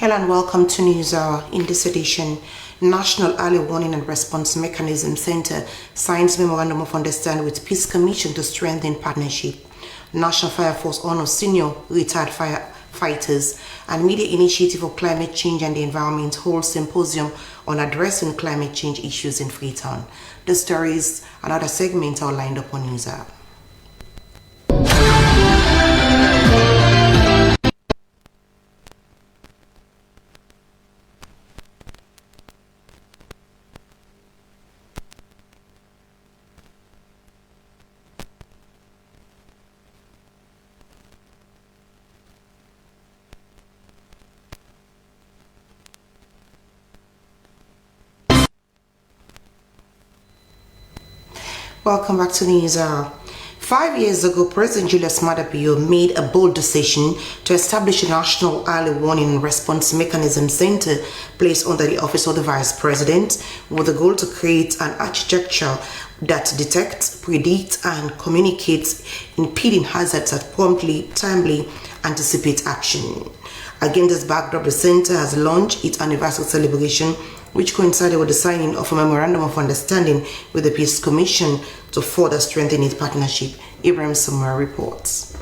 Hello and welcome to Newshour. In this edition, National Early Warning and Response Mechanism Center signs Memorandum of Understanding with Peace Commission to strengthen partnership. National Fire Force honors senior retired firefighters, and Media Initiative for Climate Change and the Environment holds symposium on addressing climate change issues in Freetown. The stories and other segments are lined up on Newshour. Welcome back to Newshour. 5 years ago, President Julius Maada Bio made a bold decision to establish a National Early Warning and Response Mechanism Center placed under the Office of the Vice President, with the goal to create an architecture that detects, predicts, and communicates impeding hazards that promptly, timely anticipate action. Against this backdrop, the center has launched its anniversary celebration, which coincided with the signing of a Memorandum of Understanding with the Peace Commission to further strengthen its partnership. Ibrahim Samar reports.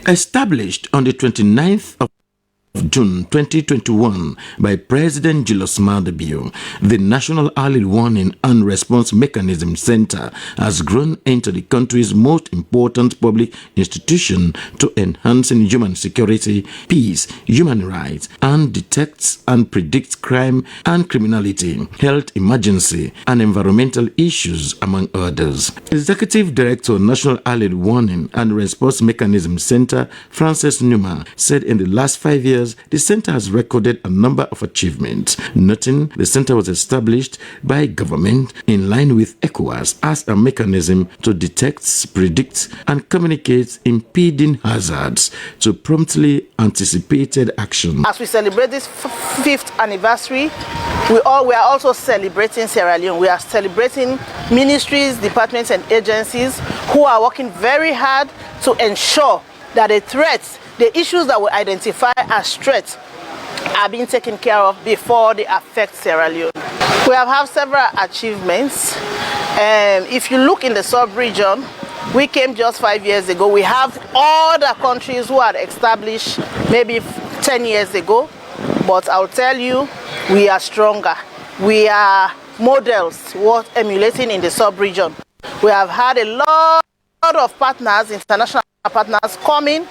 Established on the 29th of June 2021 by President Julius Maada Bio, the National Early Warning and Response Mechanism Center has grown into the country's most important public institution to enhancing human security, peace, human rights, and detects and predicts crime and criminality, health emergency, and environmental issues, among others. Executive Director, National Early Warning and Response Mechanism Center, Francis Newman, said in the last 5 years, the center has recorded a number of achievements, noting the center was established by government in line with ECOWAS as a mechanism to detect, predict, and communicate impeding hazards to promptly anticipated action. As we celebrate this 5th anniversary, we are also celebrating Sierra Leone. We are celebrating ministries, departments, and agencies who are working very hard to ensure that the issues that we identify as threats are being taken care of before they affect Sierra Leone. We have had several achievements. If you look in the sub-region, we came just 5 years ago. We have other countries who had established maybe 10 years ago, but I'll tell you, we are stronger. We are models worth emulating in the sub-region. We have had a lot of partners, international partners, coming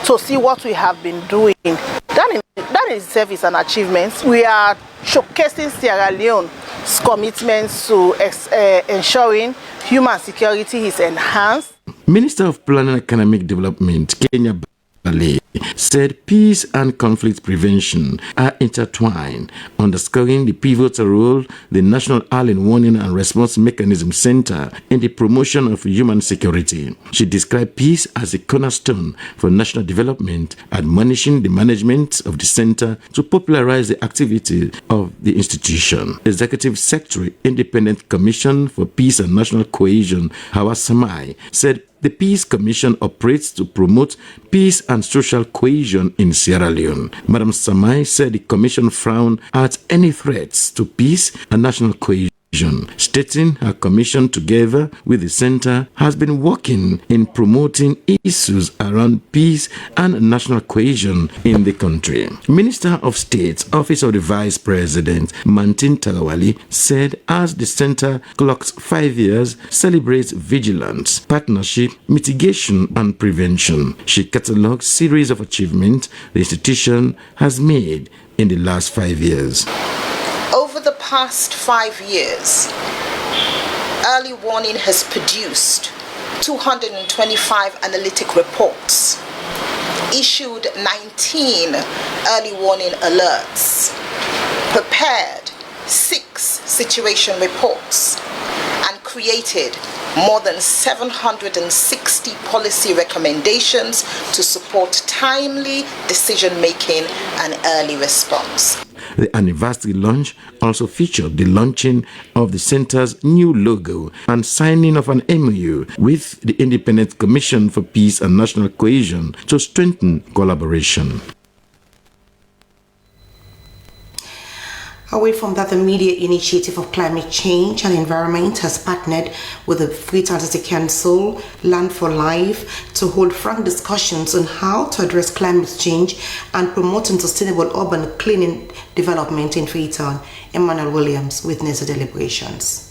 to see what we have been doing. That in itself is an achievement. We are showcasing Sierra Leone's commitments to ensuring human security is enhanced. Minister of Planning and Economic Development, Kenya Bale, said peace and conflict prevention are intertwined, underscoring the pivotal role the National Early Warning and Response Mechanism Center in the promotion of human security. She described peace as a cornerstone for national development, admonishing the management of the center to popularize the activity of the institution. Executive Secretary, Independent Commission for Peace and National Cohesion, Hawa Samai, said the Peace Commission operates to promote peace and social cohesion in Sierra Leone. Madam Samai said the Commission frowned at any threats to peace and national cohesion, stating her commission, together with the center, has been working in promoting issues around peace and national cohesion in the country. Minister of State, Office of the Vice President, Martin Tagawali, said as the center clocks 5 years, celebrates vigilance, partnership, mitigation, and prevention. She catalogued series of achievements the institution has made in the last 5 years. Over the past 5 years, Early Warning has produced 225 analytic reports, issued 19 early warning alerts, prepared 6 situation reports, and created more than 760 policy recommendations to support timely decision-making and early response. The anniversary launch also featured the launching of the center's new logo and signing of an MOU with the Independent Commission for Peace and National Cohesion to strengthen collaboration. Away from that, the Media Initiative of Climate Change and Environment has partnered with the Freetown City Council, Land for Life, to hold frank discussions on how to address climate change and promoting sustainable urban cleaning development in Freetown. Emmanuel Williams witnessed the deliberations.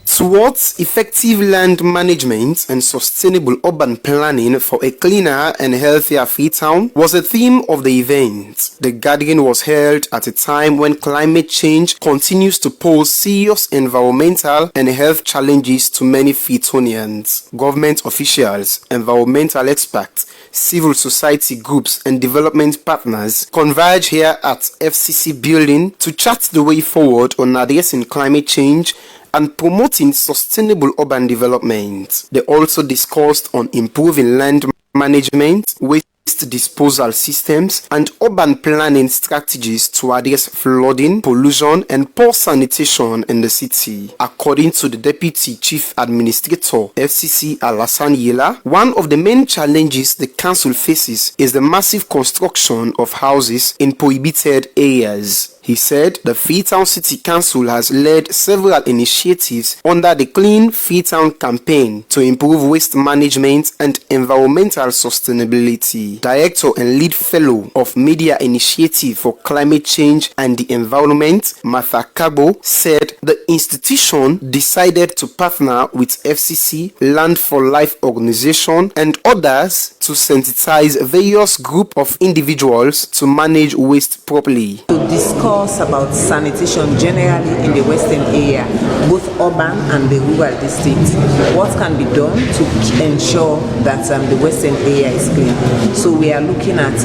Towards effective land management and sustainable urban planning for a cleaner and healthier Freetown was the theme of the event. The gathering was held at a time when climate change continues to pose serious environmental and health challenges to many Freetonians. Government officials, environmental experts, civil society groups and development partners converge here at FCC building to chart the way forward on addressing climate change and promoting sustainable urban development. They also discussed on improving land management, waste disposal systems, and urban planning strategies to address flooding, pollution, and poor sanitation in the city. According to the Deputy Chief Administrator, FCC Alassane Yela, one of the main challenges the council faces is the massive construction of houses in prohibited areas. He said the Freetown City Council has led several initiatives under the Clean Freetown campaign to improve waste management and environmental sustainability. Director and lead fellow of Media Initiative for Climate Change and the Environment, Martha Kabo, said the institution decided to partner with FCC, Land for Life organization, and others to sensitize various groups of individuals to manage waste properly. To discuss about sanitation generally in the western area, both urban and the rural districts. What can be done to ensure that the western area is clean? So we are looking at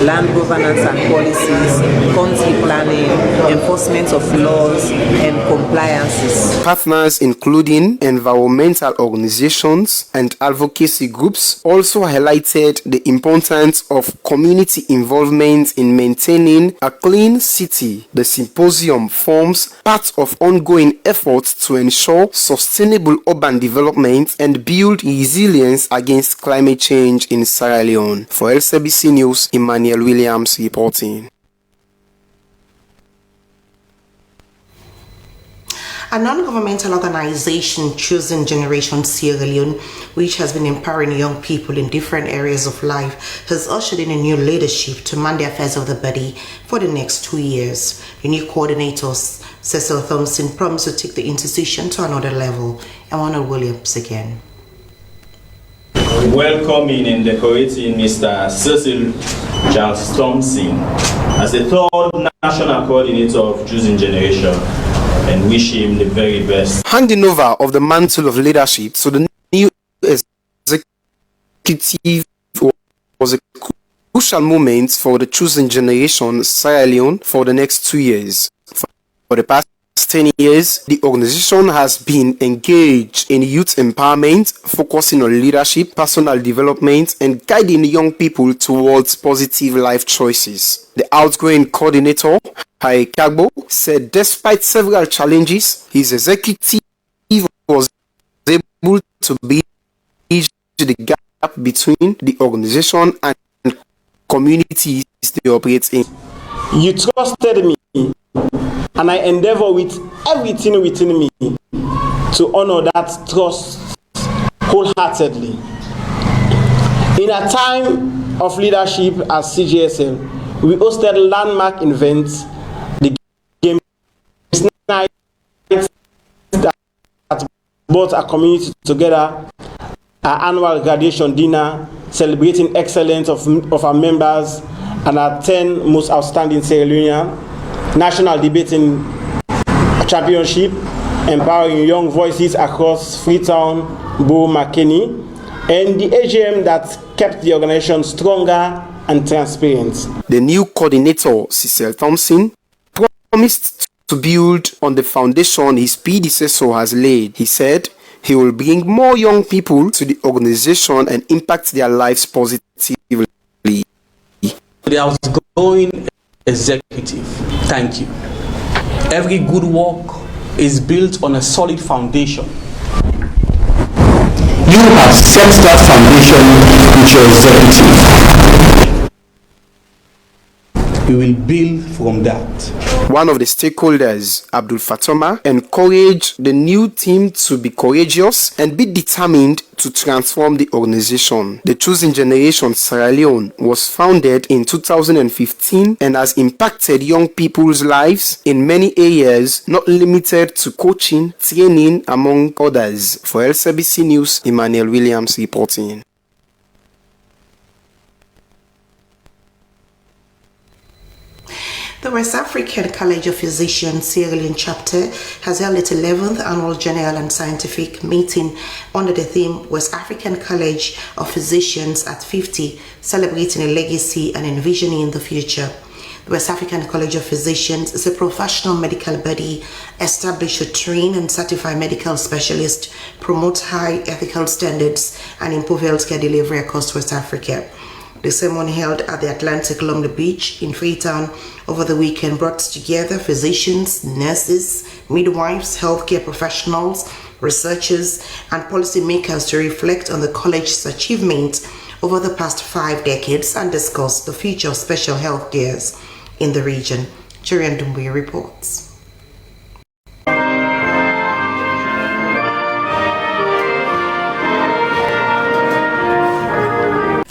land governance and policies, country planning, enforcement of laws, and compliances. Partners including environmental organizations and advocacy groups also highlighted the importance of community involvement in maintaining a clean city. The symposium forms part of ongoing efforts to ensure sustainable urban development and build resilience against climate change in Sierra Leone. For LCBC News, Emmanuel Williams reporting. A non-governmental organization, Choosing Generation Sierra Leone, which has been empowering young people in different areas of life, has ushered in a new leadership to man the affairs of the body for the next 2 years. The new coordinator, Cecil Thompson, promised to take the institution to another level. Emmanuel Williams again. Welcoming and decorating Mr. Cecil Charles Thompson as the third national coordinator of Choosing Generation, and wish him the very best. Handing over of the mantle of leadership to the new executive was a crucial moment for the Choosing Generation Sierra Leone for the next 2 years. For the past 10 years, the organization has been engaged in youth empowerment, focusing on leadership, personal development, and guiding young people towards positive life choices. The outgoing coordinator, Hai Kagbo, said despite several challenges, his executive was able to bridge the gap between the organization and communities they operate in. You trusted me, and I endeavor with everything within me to honor that trust wholeheartedly. In a time of leadership as CGSL, we hosted landmark events, the Games Night that brought our community together, our annual graduation dinner, celebrating excellence of our members and our 10 most outstanding Sierra Leoneans, national debating championship, empowering young voices across Freetown, Bo, McKinney, and the AGM that kept the organization stronger and transparent. The new coordinator, Cecil Thompson, promised to build on the foundation his predecessor has laid. He said he will bring more young people to the organization and impact their lives positively. The outgoing executive, thank you. Every good work is built on a solid foundation. You have set that foundation with your executive. We will build from that. One of the stakeholders, Abdul Fatoma, encouraged the new team to be courageous and be determined to transform the organization. The Choosing Generation Sierra Leone was founded in 2015 and has impacted young people's lives in many areas, not limited to coaching, training, among others. For LCBC News, Emmanuel Williams reporting. The West African College of Physicians Sierra Leone chapter has held its 11th annual general and scientific meeting under the theme West African College of Physicians at 50, celebrating a legacy and envisioning the future. The West African College of Physicians is a professional medical body established to train and certify medical specialists, promote high ethical standards, and improve healthcare delivery across West Africa. The ceremony held at the Atlantic along the beach in Freetown over the weekend brought together physicians, nurses, midwives, healthcare professionals, researchers, and policymakers to reflect on the college's achievement over the past 5 decades and discuss the future of special health cares in the region. Cherian Dumbuya reports.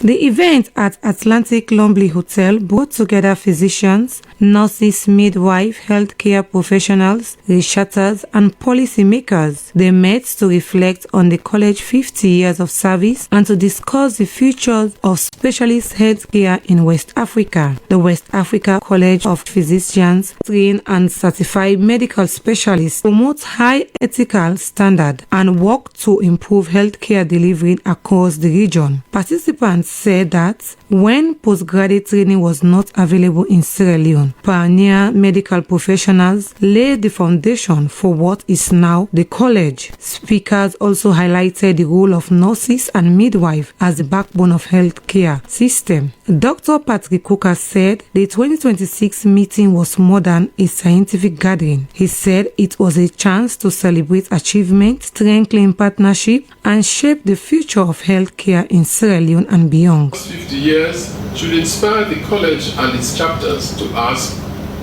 The event at Atlantic Lumley Hotel brought together physicians, nurses, midwives, healthcare professionals, researchers, and policymakers. They met to reflect on the college's 50 years of service and to discuss the future of specialist healthcare in West Africa. The West Africa College of Physicians train and certify medical specialists, promote high ethical standards, and work to improve healthcare delivery across the region. Participants said that when postgraduate training was not available in Sierra Leone, pioneer medical professionals laid the foundation for what is now the college. Speakers also highlighted the role of nurses and midwives as the backbone of healthcare system. Dr. Patrick Coker said the 2026 meeting was more than a scientific gathering. He said it was a chance to celebrate achievement, strengthen partnership, and shape the future of healthcare in Sierra Leone and beyond. 50 years should inspire the college and its chapters to ask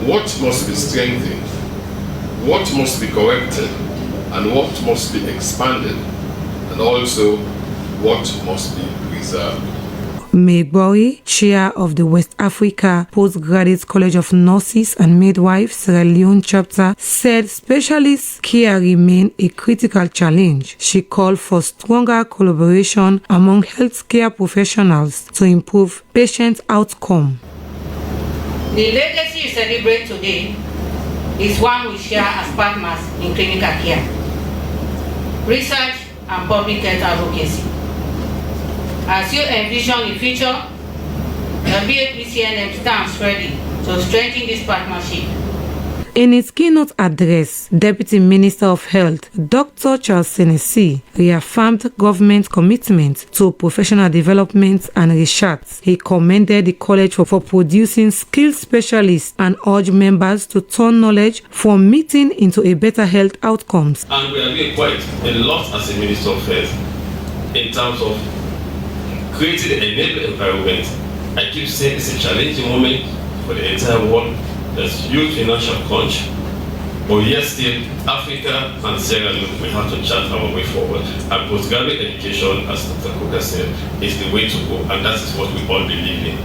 what must be strengthened, what must be corrected, and what must be expanded, and also what must be preserved. Megbori, chair of the West Africa Postgraduate College of Nurses and Midwives Sierra Leone chapter, said specialist care remain a critical challenge. She called for stronger collaboration among healthcare professionals to improve patient outcome. The legacy you celebrate today is one we share as partners in clinical care, research, and public health advocacy. As you envision the future, the BAPCNM stands ready to strengthen this partnership. In its keynote address, Deputy Minister of Health, Dr. Charles Senesi, reaffirmed government commitment to professional development and research. He commended the college for producing skilled specialists and urged members to turn knowledge from meeting into a better health outcomes. And we are doing quite a lot as a Minister of Health in terms of creating an enabling environment. I keep saying it's a challenging moment for the entire world. There's huge financial crunch, but yet still Africa and Sierra Leone, we have to chart our way forward. And postgraduate education, as Dr. Coker said, is the way to go, and that is what we all believe in.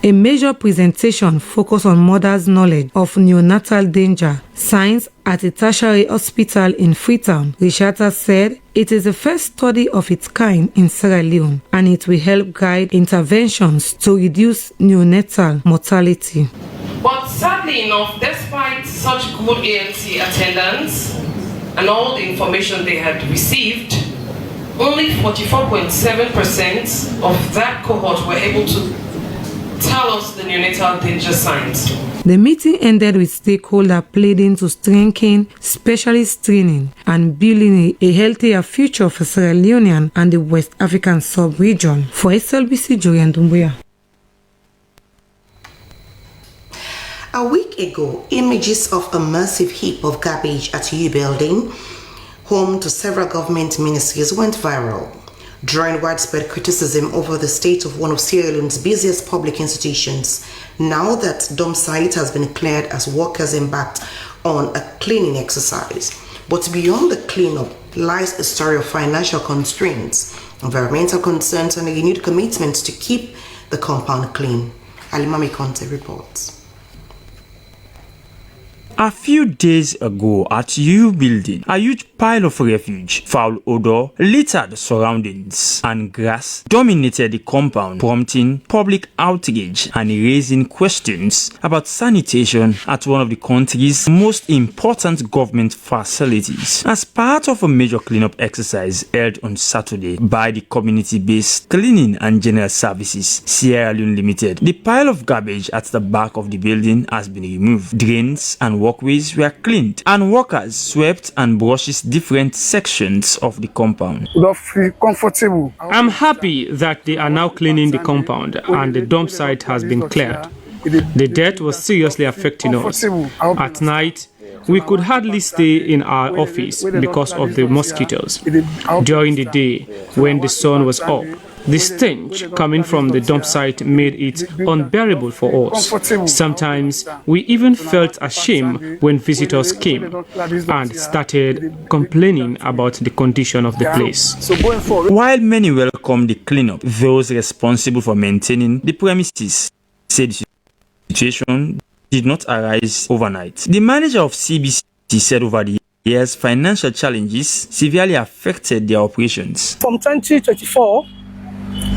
A major presentation focused on mothers' knowledge of neonatal danger signs at a tertiary hospital in Freetown. Researchers said it is the first study of its kind in Sierra Leone, and it will help guide interventions to reduce neonatal mortality. But sadly enough, despite such good ANC attendance and all the information they had received, only 44.7% of that cohort were able to tell us the neonatal danger signs. The meeting ended with stakeholders pleading to strengthen specialist training and building a healthier future for Sierra Leonean and the West African sub-region. For SLBC, Jorian Dumbuya. A week ago, images of a massive heap of garbage at U building, home to several government ministries, went viral. drawing widespread criticism over the state of one of Sierra Leone's busiest public institutions. Now that dump site has been cleared as workers embarked on a cleaning exercise. But beyond the cleanup lies a story of financial constraints, environmental concerns, and a renewed commitment to keep the compound clean. Alimami Conte reports. A few days ago at U Building, a huge pile of refuse, foul odor, littered surroundings, and grass dominated the compound, prompting public outrage and raising questions about sanitation at one of the country's most important government facilities. As part of a major cleanup exercise held on Saturday by the community-based Cleaning and General Services Sierra Leone Limited, the pile of garbage at the back of the building has been removed. Drains and walkways were cleaned, and workers swept and brushed different sections of the compound. I'm happy that they are now cleaning the compound and the dump site has been cleared. The dirt was seriously affecting us. At night, we could hardly stay in our office because of the mosquitoes. During the day, when the sun was up, the stench coming from the dump site made it unbearable for us. Sometimes we even felt ashamed when visitors came and started complaining about the condition of the place. While many welcomed the cleanup, those responsible for maintaining the premises said the situation did not arise overnight. The manager of CBC said over the years financial challenges severely affected their operations. From 2024,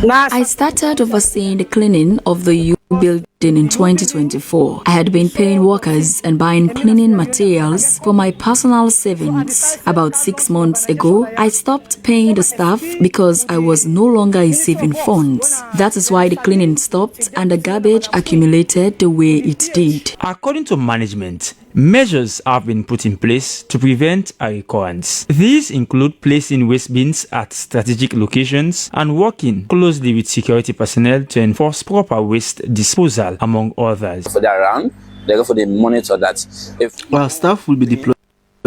I started overseeing the cleaning of the U building in 2024. I had been paying workers and buying cleaning materials for my personal savings. About 6 months ago, I stopped paying the staff because I was no longer receiving funds. That is why the cleaning stopped and the garbage accumulated the way it did. According to management, measures have been put in place to prevent a recurrence. These include placing waste bins at strategic locations and working closely with security personnel to enforce proper waste disposal, among others. For the around, therefore they monitor that if our staff will be deployed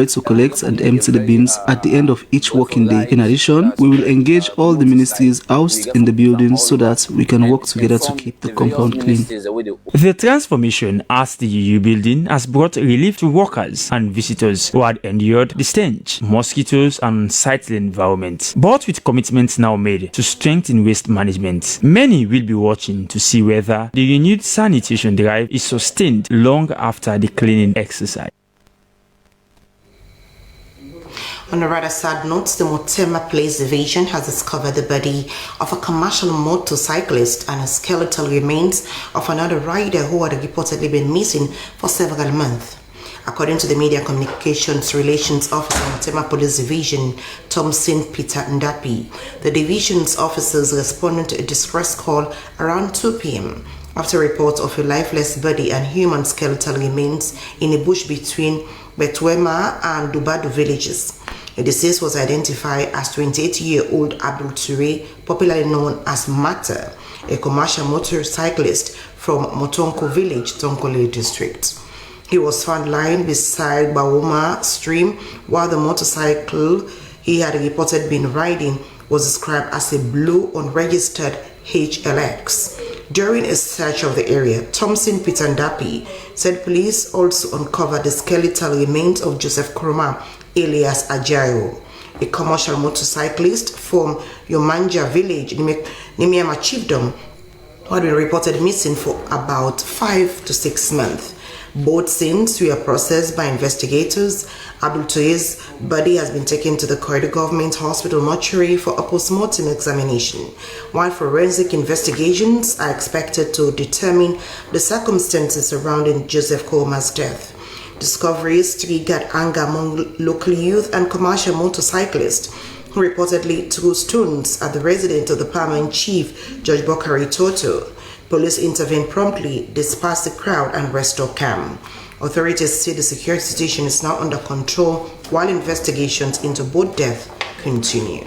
to collect and empty the bins at the end of each working day. In addition, we will engage all the ministries housed in the building so that we can work together to keep the compound clean. The transformation at the UU building has brought relief to workers and visitors who had endured the stench, mosquitoes, and unsightly environment. But with commitments now made to strengthen waste management, many will be watching to see whether the renewed sanitation drive is sustained long after the cleaning exercise. On a rather sad note, the Motema Police Division has discovered the body of a commercial motorcyclist and a skeletal remains of another rider who had reportedly been missing for several months. According to the Media Communications Relations Officer of Motema Police Division, Thompson Peter Ndapi, the division's officers responded to a distress call around 2 p.m. after reports of a lifeless body and human skeletal remains in a bush between Betwema and Dubadu villages. The deceased was identified as 28-year-old Abdul Ture, popularly known as Mata, a commercial motorcyclist from Motonko village, Tonkole district. He was found lying beside Bawoma stream while the motorcycle he had reported been riding was described as a blue unregistered HLX. During a search of the area, Thompson Peter Ndapi said police also uncovered the skeletal remains of Joseph Kuruma alias Ajayo, a commercial motorcyclist from Yomanja village, Nimiama chiefdom, who had been reported missing for about 5 to 6 months. Both scenes were processed by investigators. Abdul Tuye's body has been taken to the Corridor Government Hospital mortuary for a post-mortem examination, while forensic investigations are expected to determine the circumstances surrounding Joseph Koma's death. Discoveries triggered anger among local youth and commercial motorcyclists who reportedly threw stones at the residence of the Paramount Chief, Judge Bokari Toto. Police intervened promptly, dispersed the crowd, and restored calm. Authorities say the security situation is now under control while investigations into both deaths continue.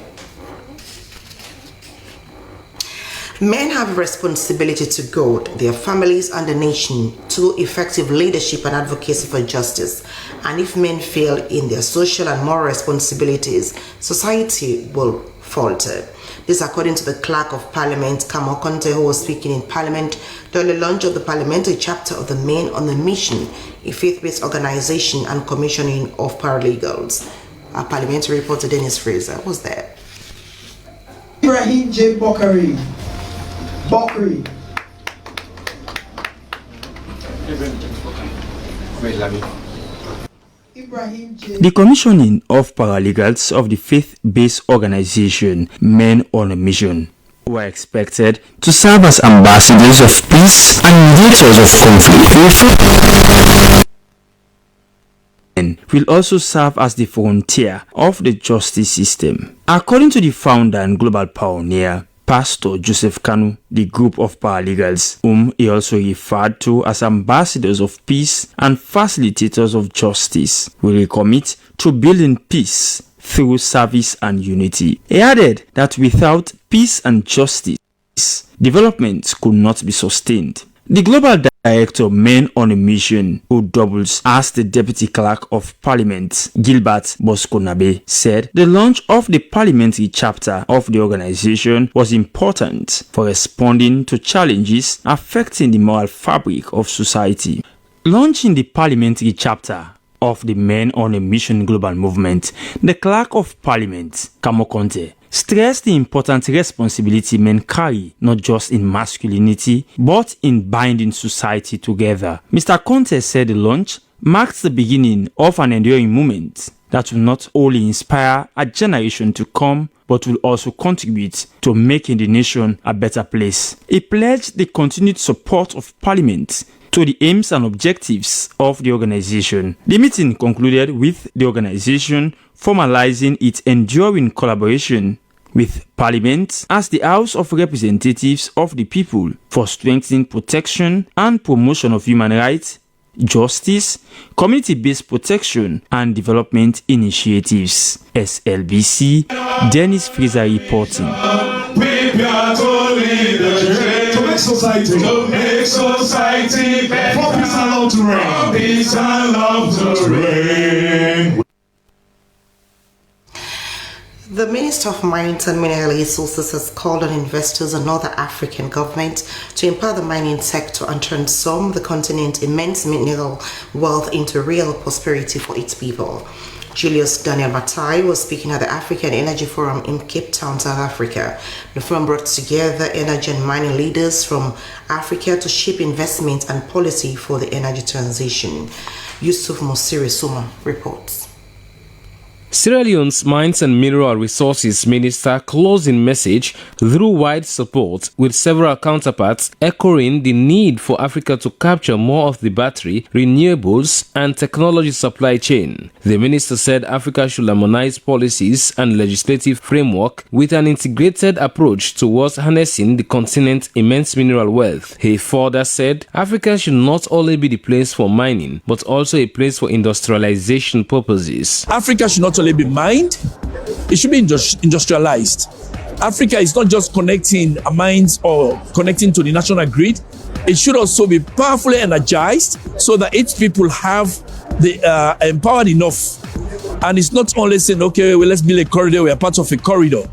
Men have a responsibility to God, their families, and the nation through effective leadership and advocacy for justice. And if men fail in their social and moral responsibilities, society will falter. This according to the Clerk of Parliament, Kamo Conte, who was speaking in Parliament during the launch of the parliamentary chapter of the Men on a Mission, a faith-based organization and commissioning of paralegals. Our parliamentary reporter Dennis Fraser was there. Ibrahim J. Bokari. The commissioning of paralegals of the faith-based organization Men on a Mission were expected to serve as ambassadors of peace and mediators of conflict. And will also serve as the frontier of the justice system. According to the founder and global pioneer, Pastor Joseph Kanu, the group of paralegals, whom he also referred to as ambassadors of peace and facilitators of justice, will recommit to building peace through service and unity. He added that without peace and justice, development could not be sustained. The global director of Men on a Mission, who doubles as the Deputy Clerk of Parliament, Gilbert Bosco-Nabe, said the launch of the parliamentary chapter of the organization was important for responding to challenges affecting the moral fabric of society. Launching the parliamentary chapter of the Men on a Mission global movement, the Clerk of Parliament, Kamo Conte, stressed the important responsibility men carry not just in masculinity but in binding society together. Mr. Conte said the launch marks the beginning of an enduring movement that will not only inspire a generation to come but will also contribute to making the nation a better place. He pledged the continued support of Parliament to the aims and objectives of the organization. The meeting concluded with the organization formalizing its enduring collaboration with Parliament as the House of Representatives of the People for strengthening protection and promotion of human rights, justice, community-based protection and development initiatives. SLBC, Dennis Fraser reporting. To make society better. For peace and love to reign. For peace and love to reign. The Minister of Mines and Mineral Resources has called on investors and other African governments to empower the mining sector and transform the continent's immense mineral wealth into real prosperity for its people. Julius Daniel Matai was speaking at the African Energy Forum in Cape Town, South Africa. The forum brought together energy and mining leaders from Africa to shape investment and policy for the energy transition. Yusuf Mosiri Suma reports. Sierra Leone's Mines and Mineral Resources Minister closed in message through wide support with several counterparts echoing the need for Africa to capture more of the battery, renewables and technology supply chain. The minister said Africa should harmonize policies and legislative framework with an integrated approach towards harnessing the continent's immense mineral wealth. He further said Africa should not only be the place for mining but also a place for industrialization purposes. Africa should not only be mined, it should be industrialized. Africa is not just connecting mines or connecting to the national grid. It should also be powerfully energized so that its people have the empowered enough. And it's not only saying, okay, well, let's build a corridor, we are part of a corridor.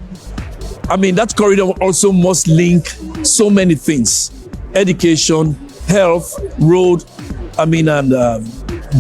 I mean, that corridor also must link so many things: education, health, road, and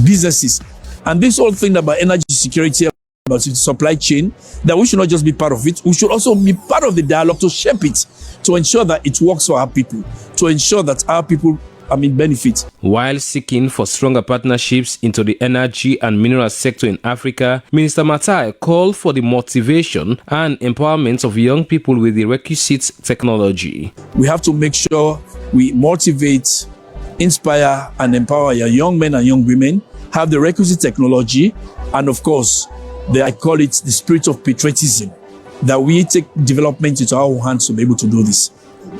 businesses. And this whole thing about energy security, about the supply chain, that we should not just be part of it, we should also be part of the dialogue to shape it, to ensure that it works for our people, to ensure that our people benefit. While seeking for stronger partnerships into the energy and mineral sector in Africa, Minister Matai called for the motivation and empowerment of young people with the requisite technology. We have to make sure we motivate, inspire and empower our young men and young women, have the requisite technology, and of course, I call it the spirit of patriotism, that we take development into our hands to be able to do this.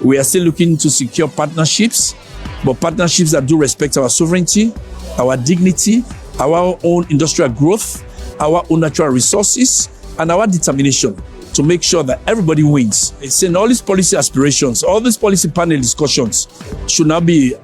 We are still looking to secure partnerships, but partnerships that do respect our sovereignty, our dignity, our own industrial growth, our own natural resources, and our determination to make sure that everybody wins. It's saying all these policy aspirations, all these policy panel discussions should now be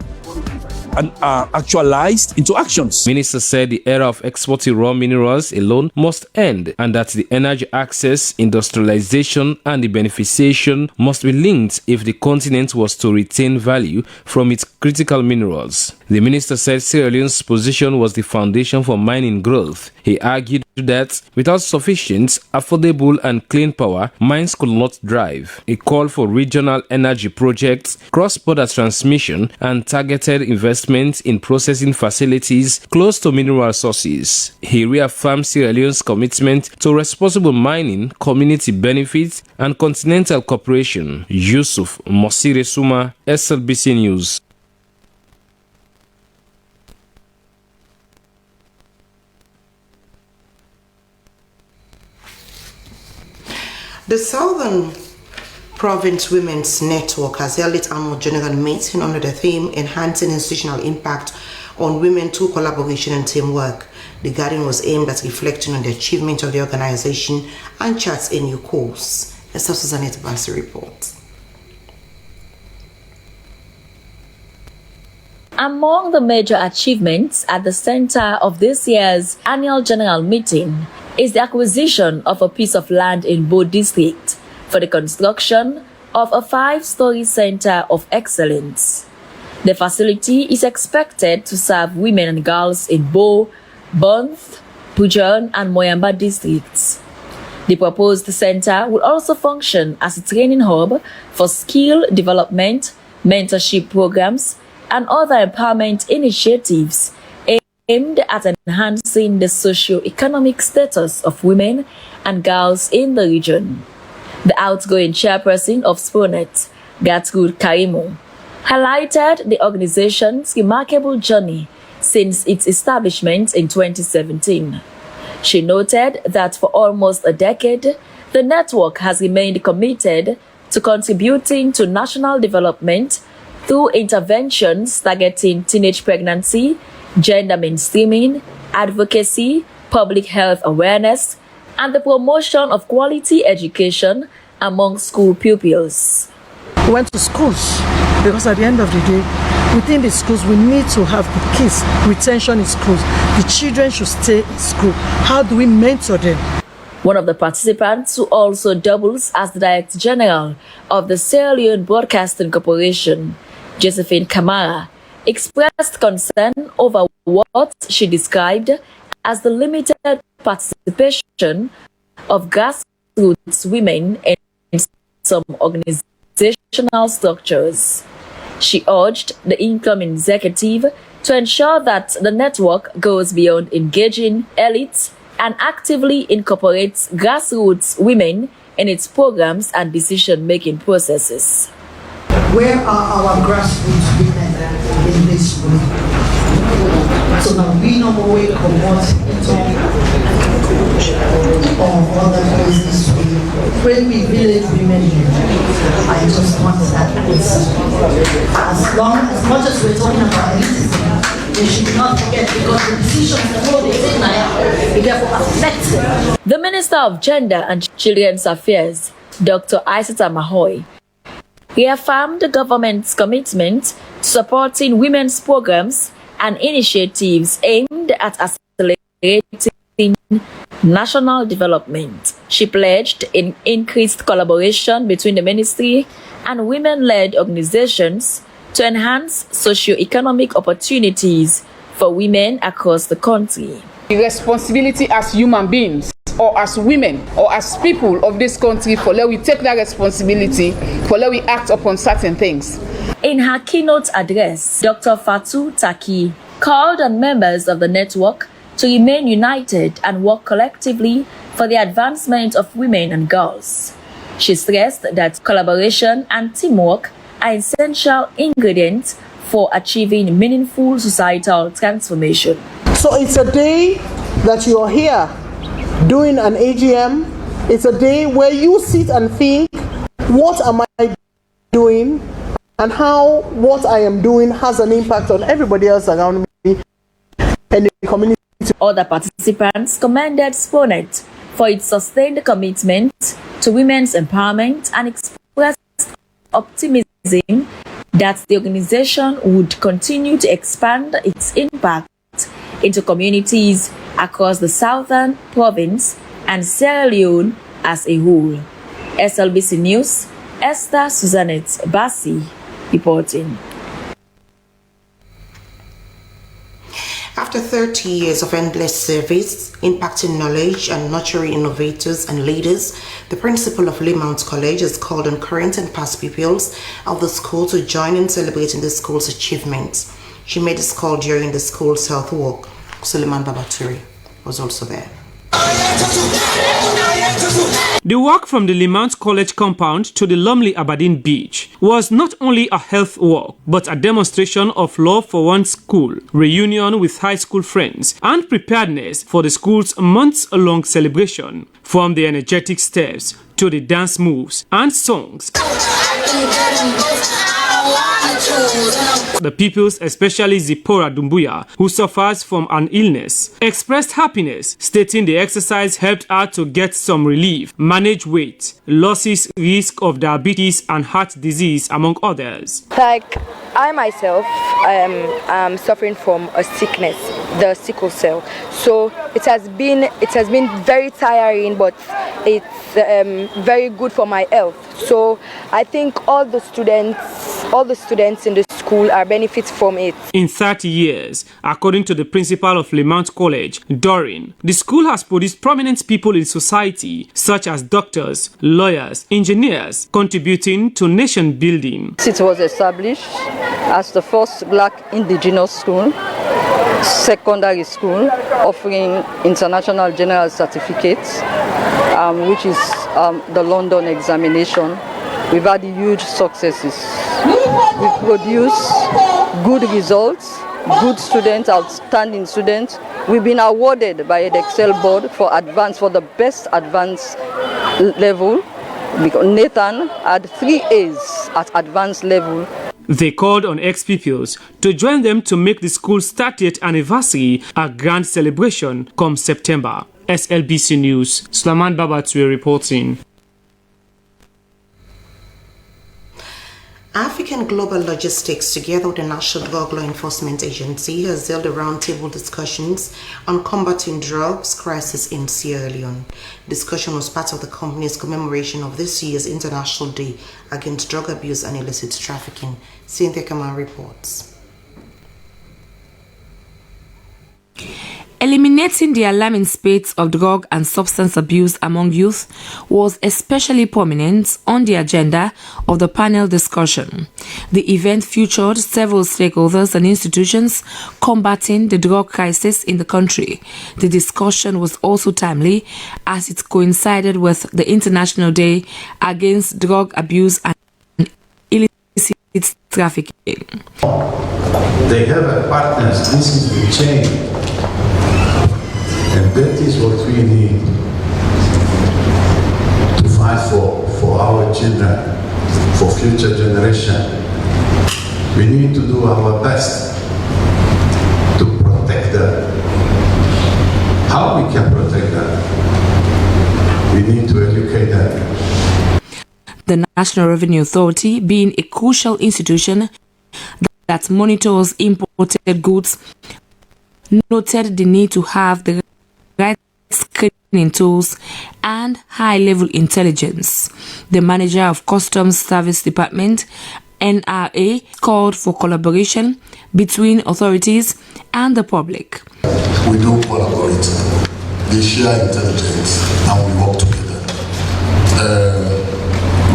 actualized into actions. Minister said the era of exporting raw minerals alone must end, and that the energy access, industrialization, and the beneficiation must be linked if the continent was to retain value from its critical minerals. The minister said Sierra Leone's position was the foundation for mining growth. He argued that without sufficient, affordable, and clean power, mines could not drive. He called for regional energy projects, cross-border transmission, and targeted investment in processing facilities close to mineral sources. He reaffirmed Sierra Leone's commitment to responsible mining, community benefits, and continental cooperation. Yusuf Mosire Suma, SLBC News. The Southern Province Women's Network has held its annual general meeting under the theme Enhancing Institutional Impact on Women through Collaboration and Teamwork. The gathering was aimed at reflecting on the achievement of the organization and charts a new course. Esther Susanette Bassi reports. Among the major achievements at the center of this year's annual general meeting is the acquisition of a piece of land in Bo District for the construction of a 5-story center of excellence. The facility is expected to serve women and girls in Bo, Bonth, Pujon, and Moyamba districts. The proposed center will also function as a training hub for skill development, mentorship programs, and other empowerment initiatives aimed at enhancing the socio-economic status of women and girls in the region. The outgoing chairperson of SPONET, Gertrude Karimo, highlighted the organization's remarkable journey since its establishment in 2017. She noted that for almost a decade, the network has remained committed to contributing to national development through interventions targeting teenage pregnancy, gender mainstreaming, advocacy, public health awareness, and the promotion of quality education among school pupils. We went to schools because at the end of the day, within the schools, we need to have the kids, retention in schools. The children should stay in school. How do we mentor them? One of the participants, who also doubles as the Director General of the Sierra Leone Broadcasting Corporation, Josephine Kamara, expressed concern over what she described as the limited participation of grassroots women in some organizational structures. She urged the incoming executive to ensure that the network goes beyond engaging elites and actively incorporates grassroots women in its programs and decision-making processes. Where are our grassroots women in this room? So now we know we promote or other places when we village women here. I just want that as much as we're talking about elitism, they should not forget, because the decisions that all they take now, they therefore affect them. The Minister of Gender and Children's Affairs, Dr. Isata Mahoy, reaffirmed the government's commitment to supporting women's programs and initiatives aimed at accelerating national development. She pledged in increased collaboration between the ministry and women-led organizations to enhance socio-economic opportunities for women across the country. The responsibility as human beings, or as women, or as people of this country, for let we take that responsibility, for let we act upon certain things. In her keynote address, Dr. Fatou Taki called on members of the network to remain united and work collectively for the advancement of women and girls. She stressed that collaboration and teamwork are essential ingredients for achieving meaningful societal transformation. So it's a day that you are here doing an AGM. It's a day where you sit and think, what am I doing, and how what I am doing has an impact on everybody else around me and the community. Other participants commended SPONET for its sustained commitment to women's empowerment and expressed optimism that the organization would continue to expand its impact into communities across the southern province and Sierra Leone as a whole. SLBC News, Esther Susanette Bassi reporting. After 30 years of endless service, impacting knowledge and nurturing innovators and leaders, the principal of Limount College has called on current and past pupils of the school to join in celebrating the school's achievements. She made this call during the school's health walk. Suleiman Babaturi was also there. The walk from the Limount College compound to the Lumley Aberdeen beach was not only a health walk, but a demonstration of love for one's school, reunion with high school friends, and preparedness for the school's months-long celebration. From the energetic steps to the dance moves and songs, the pupils, especially Zipporah Dumbuya, who suffers from an illness, expressed happiness, stating the exercise helped her to get some relief, manage weight, losses, risk of diabetes and heart disease, among others. Like I myself am suffering from a sickness, the sickle cell. So it has been very tiring, but it's very good for my health. So I think all the students in the school are benefits from it. In 30 years, according to the principal of Limount College, Doreen, the school has produced prominent people in society, such as doctors, lawyers, engineers, contributing to nation building. It was established as the first black indigenous school, secondary school, offering international general certificates, which is the London examination. We've had huge successes. We've produced good results, good students, outstanding students. We've been awarded by the Excel board for the best advanced level. Because Nathan had 3 A's at advanced level. They called on ex-pupils to join them to make the school's 30th anniversary a grand celebration come September. SLBC News, Suleiman Babatue reporting. African Global Logistics, together with the National Drug Law Enforcement Agency, has held a roundtable discussions on combating drugs crisis in Sierra Leone. Discussion was part of the company's commemoration of this year's International Day Against Drug Abuse and Illicit Trafficking. Cynthia Kaman reports. Eliminating the alarming spate of drug and substance abuse among youth was especially prominent on the agenda of the panel discussion. The event featured several stakeholders and institutions combating the drug crisis in the country. The discussion was also timely as it coincided with the International Day Against Drug Abuse and Illicit Trafficking. They have partners. This is the chain. And that is what we need to fight for our children, for future generation. We need to do our best to protect them. How we can protect them? We need to educate them. The National Revenue Authority, being a crucial institution that monitors imported goods, noted the need to have the right screening tools and high-level intelligence. The manager of Customs Service Department, NRA, called for collaboration between authorities and the public. We do collaborate. They share intelligence and we work together.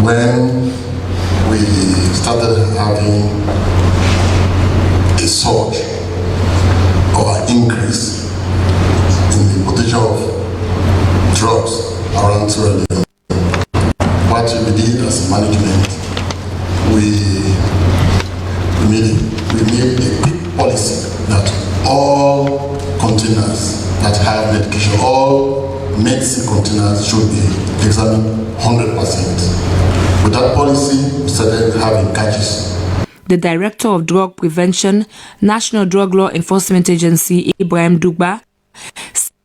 When we started having a surge or an increase in the importation of drugs around Sierra Leone, what we did as management, we made a quick policy that all containers that have medication, all medicine containers should be examined 100%. With that policy, we started having catches. The Director of Drug Prevention, National Drug Law Enforcement Agency, Ibrahim Dugba,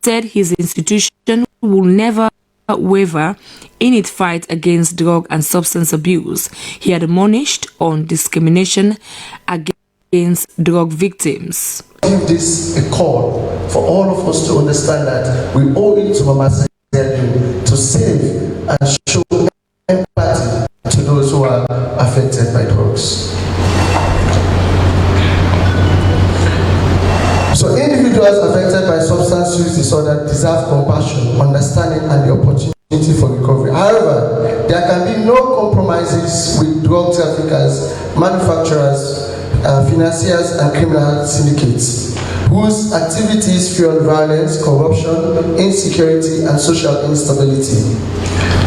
said his institution will never waver in its fight against drug and substance abuse. He admonished on discrimination against drug victims. Give this a call for all of us to understand that we owe it to Mama to save and show empathy to those who are affected by drugs. So individuals affected by substance use disorder deserve compassion, understanding, and the opportunity for recovery. However, there can be no compromises with drug traffickers, manufacturers, financiers, and criminal syndicates, whose activities fuel violence, corruption, insecurity, and social instability.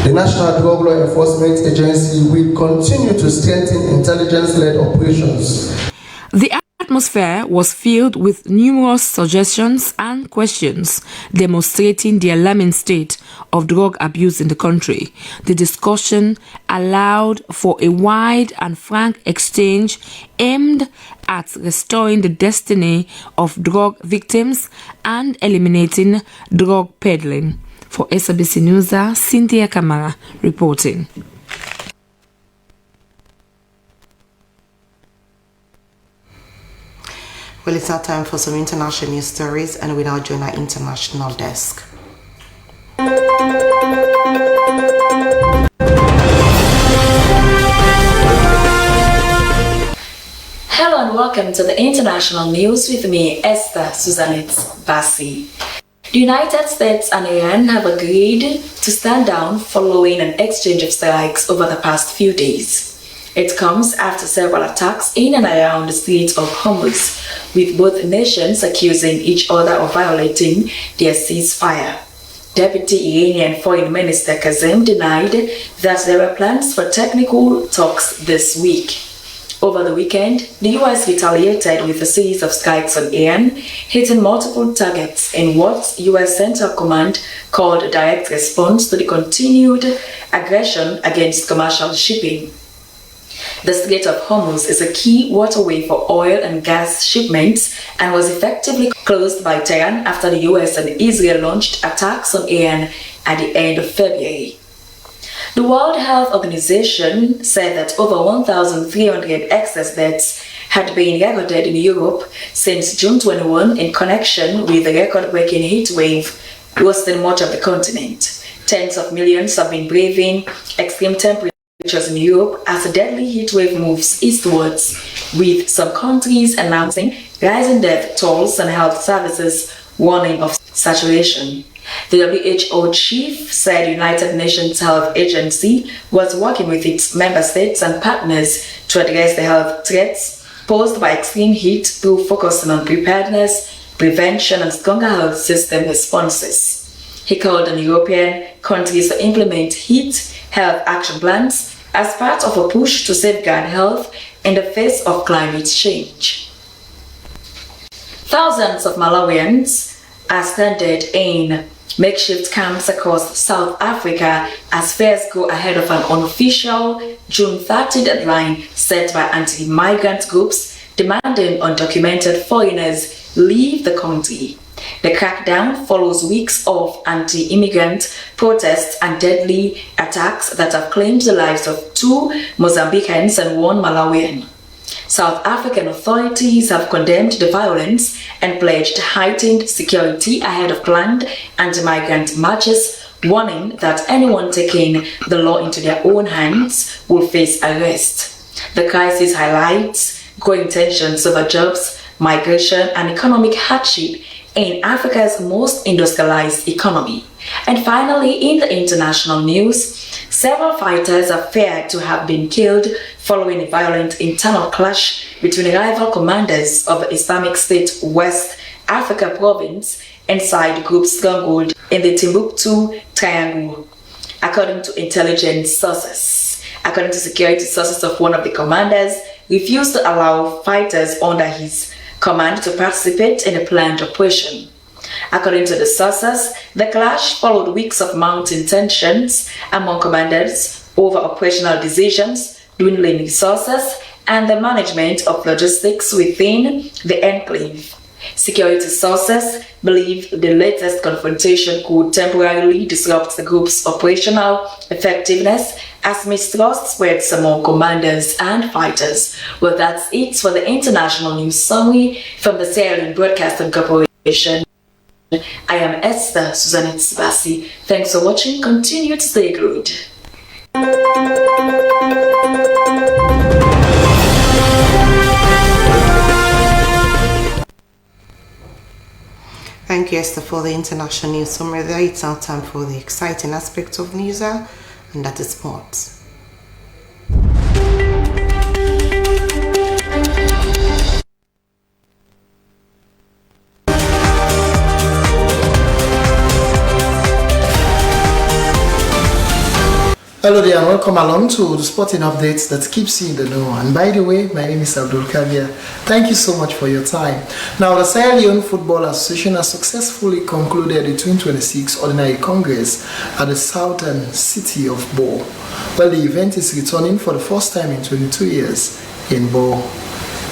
The National Drug Law Enforcement Agency will continue to strengthen intelligence-led operations. The atmosphere was filled with numerous suggestions and questions demonstrating the alarming state of drug abuse in the country. The discussion allowed for a wide and frank exchange aimed at restoring the destiny of drug victims and eliminating drug peddling. For SABC News, Cynthia Kamara reporting. Well, it's now time for some international news stories, and we now join our international desk. Hello and welcome to the international news with me, Esther Susanette Bassi. The United States and Iran have agreed to stand down following an exchange of strikes over the past few days. It comes after several attacks in and around the Strait of Hormuz, with both nations accusing each other of violating their ceasefire. Deputy Iranian Foreign Minister Kazem denied that there were plans for technical talks this week. Over the weekend, the U.S. retaliated with a series of strikes on Iran, hitting multiple targets in what U.S. Central Command called a direct response to the continued aggression against commercial shipping. The Strait of Hormuz is a key waterway for oil and gas shipments and was effectively closed by Tehran after the US and Israel launched attacks on Iran at the end of February. The World Health Organization said that over 1,300 excess deaths had been recorded in Europe since June 21 in connection with the record-breaking heat wave worsening much of the continent. Tens of millions have been braving extreme temperatures in Europe as the deadly heat wave moves eastwards, with some countries announcing rising death tolls and health services warning of saturation. The WHO chief said the United Nations Health Agency was working with its member states and partners to address the health threats posed by extreme heat through focusing on preparedness, prevention, and stronger health system responses. He called on European countries to implement heat health action plans as part of a push to safeguard health in the face of climate change. Thousands of Malawians are stranded in makeshift camps across South Africa as fairs go ahead of an unofficial June 30 deadline set by anti-migrant groups demanding undocumented foreigners leave the country. The crackdown follows weeks of anti-immigrant protests and deadly attacks that have claimed the lives of 2 Mozambicans and 1 Malawian. South African authorities have condemned the violence and pledged heightened security ahead of planned anti-migrant marches, warning that anyone taking the law into their own hands will face arrest. The crisis highlights growing tensions over jobs, migration, and economic hardship in Africa's most industrialized economy. And finally, in the international news, several fighters are feared to have been killed following a violent internal clash between rival commanders of the Islamic State West Africa province inside the group's stronghold in the Timbuktu Triangle, according to intelligence sources. According to security sources of one of the commanders, refused to allow fighters under his command to participate in a planned operation. According to the sources, the clash followed weeks of mounting tensions among commanders over operational decisions, dwindling resources, and the management of logistics within the enclave. Security sources believe the latest confrontation could temporarily disrupt the group's operational effectiveness as mistrust spreads among commanders and fighters. Well, that's it for the international news summary from the Sierra Leone Broadcasting Corporation. I am Esther Susanette Sibasi. Thanks for watching. Continue to stay good. Thank you, Esther, for the international news summary there. It's now time for the exciting aspect of Newshour, and that is sports. Hello there and welcome along to the sporting updates that keeps you in the know. And by the way, my name is Abdul Kabir. Thank you so much for your time. Now, the Sierra Leone Football Association has successfully concluded the 2026 Ordinary Congress at the southern city of Bo. Well, the event is returning for the first time in 22 years in Bo.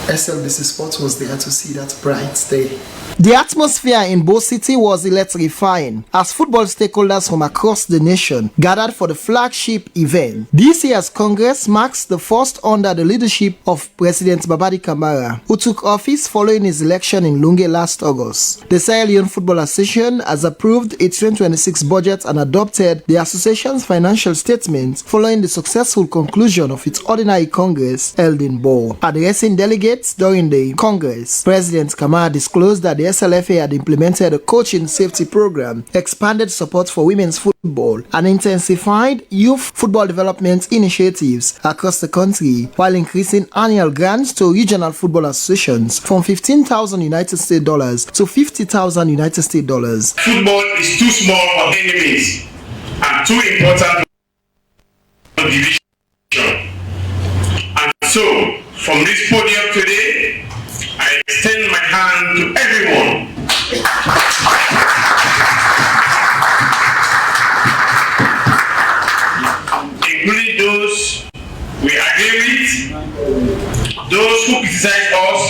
SLBC Sports was there to see that bright day. The atmosphere in Bo City was electrifying as football stakeholders from across the nation gathered for the flagship event. This year's Congress marks the first under the leadership of President Babadi Kamara, who took office following his election in Lunge last August. The Sierra Leone Football Association has approved its 2026 budget and adopted the association's financial statement following the successful conclusion of its ordinary Congress held in Bo. Addressing delegates during the Congress, President Kamara disclosed that the SLFA had implemented a coaching safety program, expanded support for women's football, and intensified youth football development initiatives across the country, while increasing annual grants to regional football associations from $15,000 United States dollars to $50,000 United States dollars. Football is too small for enemies and too important for division. And so, from this podium today, I extend my hand to everyone. Including those we agree with, those who criticize us,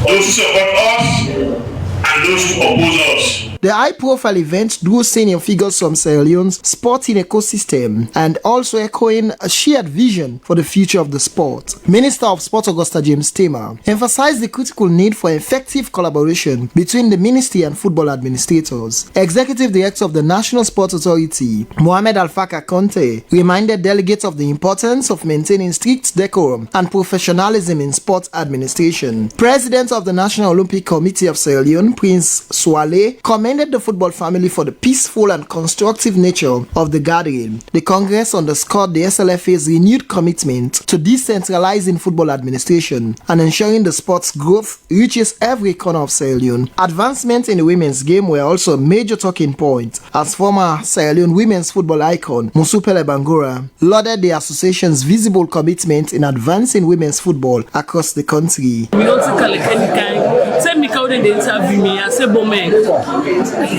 those who support us, and those who oppose us. The high-profile event drew senior figures from Sierra Leone's sporting ecosystem and also echoing a shared vision for the future of the sport. Minister of Sport Augusta James Tamer emphasized the critical need for effective collaboration between the ministry and football administrators. Executive Director of the National Sports Authority, Mohamed Alfaka Conte, reminded delegates of the importance of maintaining strict decorum and professionalism in sports administration. President of the National Olympic Committee of Sierra Leone, Prince Swale, commended the football family for the peaceful and constructive nature of the gathering. The Congress underscored the SLFA's renewed commitment to decentralizing football administration and ensuring the sport's growth reaches every corner of Sierra Leone. Advancements in the women's game were also a major talking point, as former Sierra Leone women's football icon Musupele Bangura lauded the association's visible commitment in advancing women's football across the country.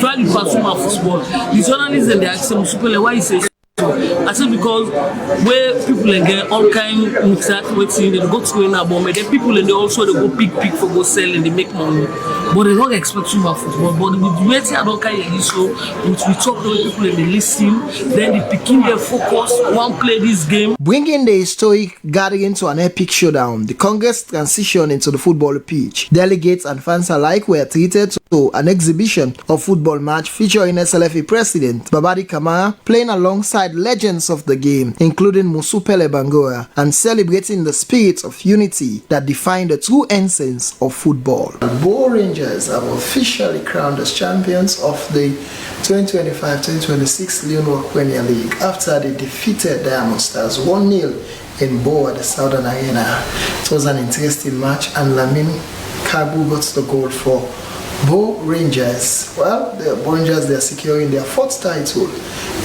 Value consumer football. The journalists and they ask them why you say so. I said because where people get all kind of waiting, they go to win a bomb, then people and they also they go pick for go sell and they make money. But they don't expect too much football. But with waiting I don't kind of so we talk to people and they listen, then they picking their focus, one play this game. Bringing the historic gathering to an epic showdown, the Congress transitioned into the football pitch. Delegates and fans alike were treated to an exhibition of football match featuring SLFA President Babadi Kamara playing alongside legends of the game, including Musupele Bangura, and celebrating the spirit of unity that defined the true essence of football. Bo Rangers have officially crowned as champions of the 2025-2026 Leone Walk Premier League after they defeated Diamond Stars 1-0 in Bo at the Southern Arena. It was an interesting match and Lamin Kabu got the goal for Bo Rangers. Well, the Bo Rangers, they are securing their 4th title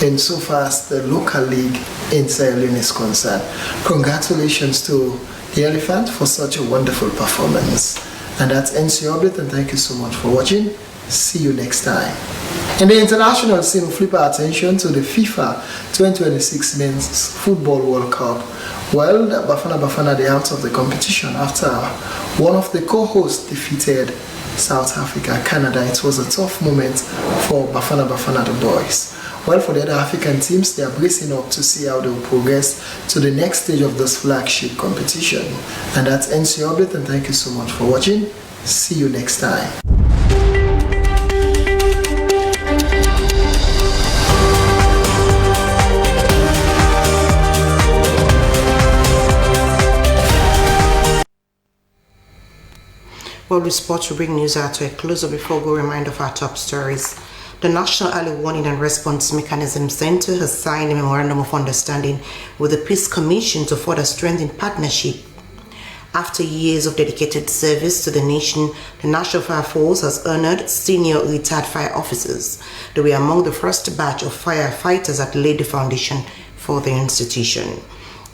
in so far as the local league in Sierra Leone is concerned. Congratulations to the Elephant for such a wonderful performance. And that ends your update, and thank you so much for watching. See you next time. In the international scene, we flip our attention to the FIFA 2026 Men's Football World Cup. Well, Bafana they are out of the competition after one of the co-hosts defeated South Africa, Canada. It was a tough moment for Bafana Bafana, the boys. Well, for the other African teams, they are bracing up to see how they will progress to the next stage of this flagship competition. And that ends your update, and thank you so much for watching. See you next time. Well, the sports will bring news out to a closer. Before we go, reminder of our top stories. The National Early Warning and Response Mechanism Center has signed a memorandum of understanding with the Peace Commission to further strengthen partnership. After years of dedicated service to the nation, the National Fire Force has honored senior retired fire officers. They were among the first batch of firefighters that laid the foundation for the institution.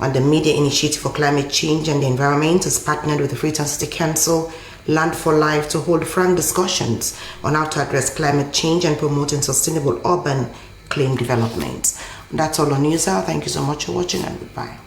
And the Media Initiative for Climate Change and the Environment has partnered with the Freetown City Council, Land for Life, to hold frank discussions on how to address climate change and promoting sustainable urban clean development. That's all on Newshour. Thank you so much for watching, and goodbye.